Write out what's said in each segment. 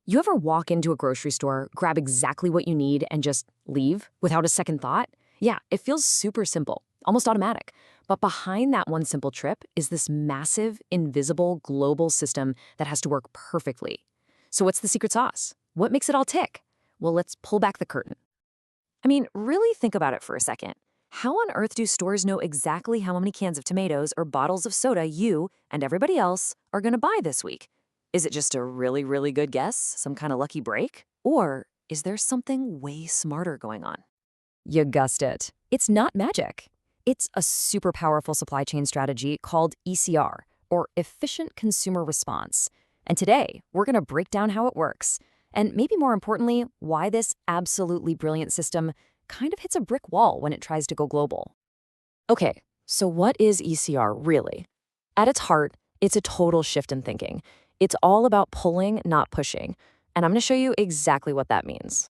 You ever walk into a grocery store, grab exactly what you need, and just leave without a second thought? Yeah, it feels super simple, almost automatic. But behind that one simple trip is this massive, invisible, global system that has to work perfectly. So what's the secret sauce? What makes it all tick? Well, let's pull back the curtain. I mean, really think about it for a second. How on earth do stores know exactly how many cans of tomatoes or bottles of soda you and everybody else are going to buy this week? Is it just a really, really good guess, some kind of lucky break? Or is there something way smarter going on? You guessed it. It's not magic. It's a super powerful supply chain strategy called ECR, or Efficient Consumer Response. And today, we're going to break down how it works, and maybe more importantly, why this absolutely brilliant system kind of hits a brick wall when it tries to go global. Okay, so what is ECR really? At its heart, it's a total shift in thinking. It's all about pulling, not pushing. And I'm going to show you exactly what that means.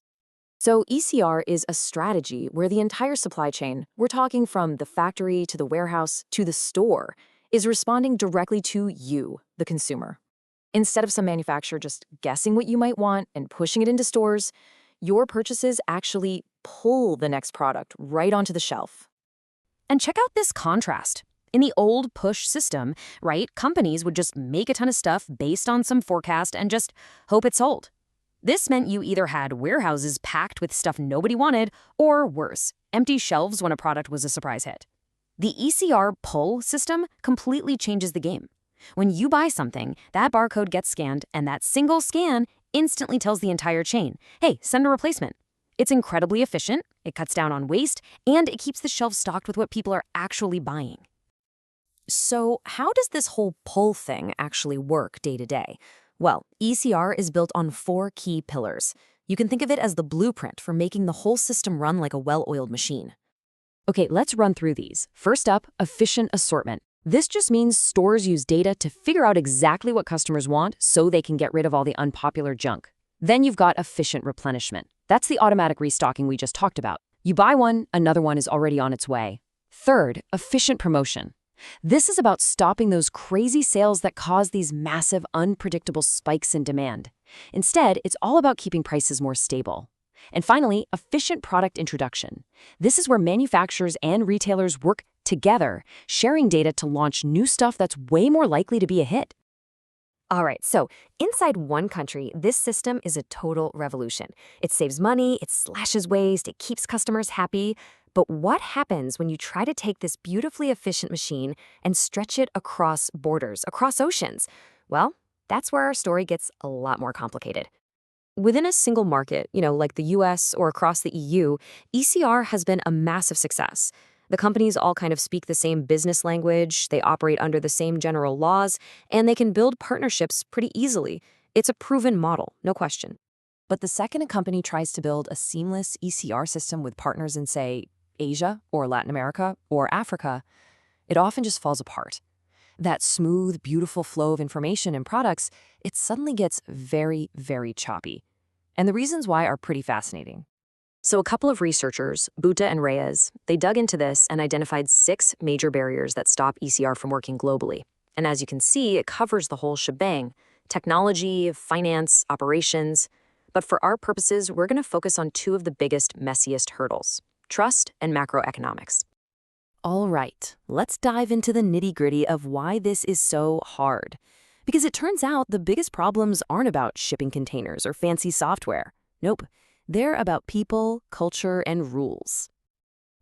So ECR is a strategy where the entire supply chain, we're talking from the factory to the warehouse to the store, is responding directly to you, the consumer. Instead of some manufacturer just guessing what you might want and pushing it into stores, your purchases actually pull the next product right onto the shelf. And check out this contrast. In the old push system, right, companies would just make a ton of stuff based on some forecast and just hope it sold. This meant you either had warehouses packed with stuff nobody wanted, or worse, empty shelves when a product was a surprise hit. The ECR pull system completely changes the game. When you buy something, that barcode gets scanned, and that single scan instantly tells the entire chain, hey, send a replacement. It's incredibly efficient, it cuts down on waste, and it keeps the shelves stocked with what people are actually buying. So how does this whole pull thing actually work day to day? Well, ECR is built on 4 key pillars. You can think of it as the blueprint for making the whole system run like a well-oiled machine. Okay, let's run through these. First up, efficient assortment. This just means stores use data to figure out exactly what customers want so they can get rid of all the unpopular junk. Then you've got efficient replenishment. That's the automatic restocking we just talked about. You buy one, another one is already on its way. Third, efficient promotion. This is about stopping those crazy sales that cause these massive, unpredictable spikes in demand. Instead, it's all about keeping prices more stable. And finally, efficient product introduction. This is where manufacturers and retailers work together, sharing data to launch new stuff that's way more likely to be a hit. All right, so inside one country, this system is a total revolution. It saves money, it slashes waste, it keeps customers happy. But what happens when you try to take this beautifully efficient machine and stretch it across borders, across oceans? Well, that's where our story gets a lot more complicated. Within a single market, like the US or across the EU, ECR has been a massive success. The companies all kind of speak the same business language, they operate under the same general laws, and they can build partnerships pretty easily. It's a proven model, no question. But the second a company tries to build a seamless ECR system with partners in, say, Asia or Latin America or Africa, it often just falls apart. That smooth, beautiful flow of information and products, it suddenly gets very, very choppy. And the reasons why are pretty fascinating. So a couple of researchers, Buta and Reyes, they dug into this and identified 6 major barriers that stop ECR from working globally. And as you can see, it covers the whole shebang: technology, finance, operations. But for our purposes, we're going to focus on 2 of the biggest, messiest hurdles: trust and macroeconomics. All right, let's dive into the nitty-gritty of why this is so hard. Because it turns out the biggest problems aren't about shipping containers or fancy software. Nope. They're about people, culture, and rules.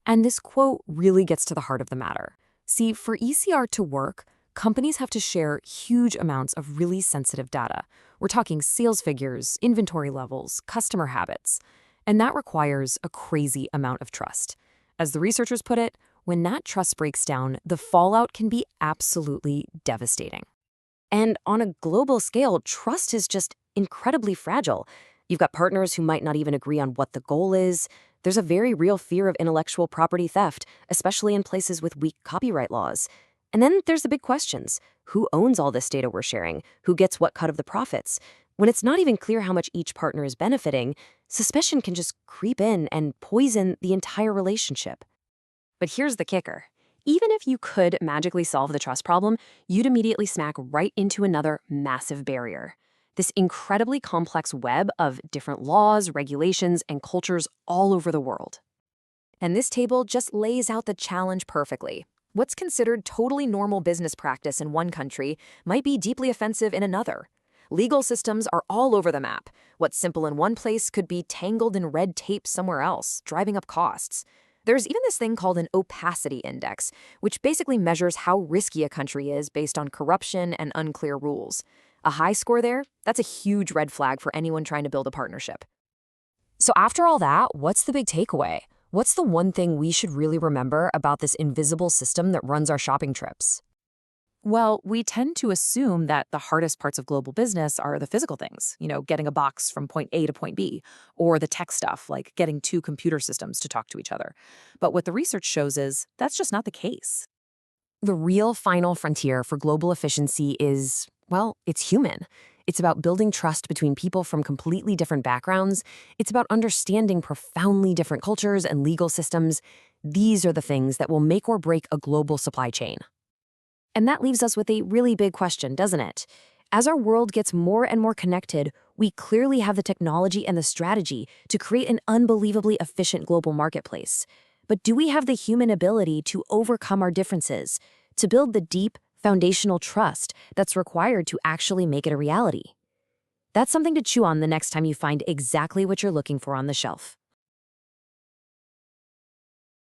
And this quote really gets to the heart of the matter. See, for ECR to work, companies have to share huge amounts of really sensitive data. We're talking sales figures, inventory levels, customer habits. And that requires a crazy amount of trust. As the researchers put it, when that trust breaks down, the fallout can be absolutely devastating. And on a global scale, trust is just incredibly fragile. You've got partners who might not even agree on what the goal is. There's a very real fear of intellectual property theft, especially in places with weak copyright laws. And then there's the big questions. Who owns all this data we're sharing? Who gets what cut of the profits? When it's not even clear how much each partner is benefiting, suspicion can just creep in and poison the entire relationship. But here's the kicker. Even if you could magically solve the trust problem, you'd immediately smack right into another massive barrier: this incredibly complex web of different laws, regulations, and cultures all over the world. And this table just lays out the challenge perfectly. What's considered totally normal business practice in one country might be deeply offensive in another. Legal systems are all over the map. What's simple in one place could be tangled in red tape somewhere else, driving up costs. There's even this thing called an opacity index, which basically measures how risky a country is based on corruption and unclear rules. A high score there, that's a huge red flag for anyone trying to build a partnership. So after all that, what's the big takeaway? What's the one thing we should really remember about this invisible system that runs our shopping trips? Well, we tend to assume that the hardest parts of global business are the physical things, getting a box from point A to point B, or the tech stuff like getting two computer systems to talk to each other. But what the research shows is that's just not the case. The real final frontier for global efficiency is, well, it's human. It's about building trust between people from completely different backgrounds. It's about understanding profoundly different cultures and legal systems. These are the things that will make or break a global supply chain. And that leaves us with a really big question, doesn't it? As our world gets more and more connected, we clearly have the technology and the strategy to create an unbelievably efficient global marketplace. But do we have the human ability to overcome our differences, to build the deep, foundational trust that's required to actually make it a reality? That's something to chew on the next time you find exactly what you're looking for on the shelf.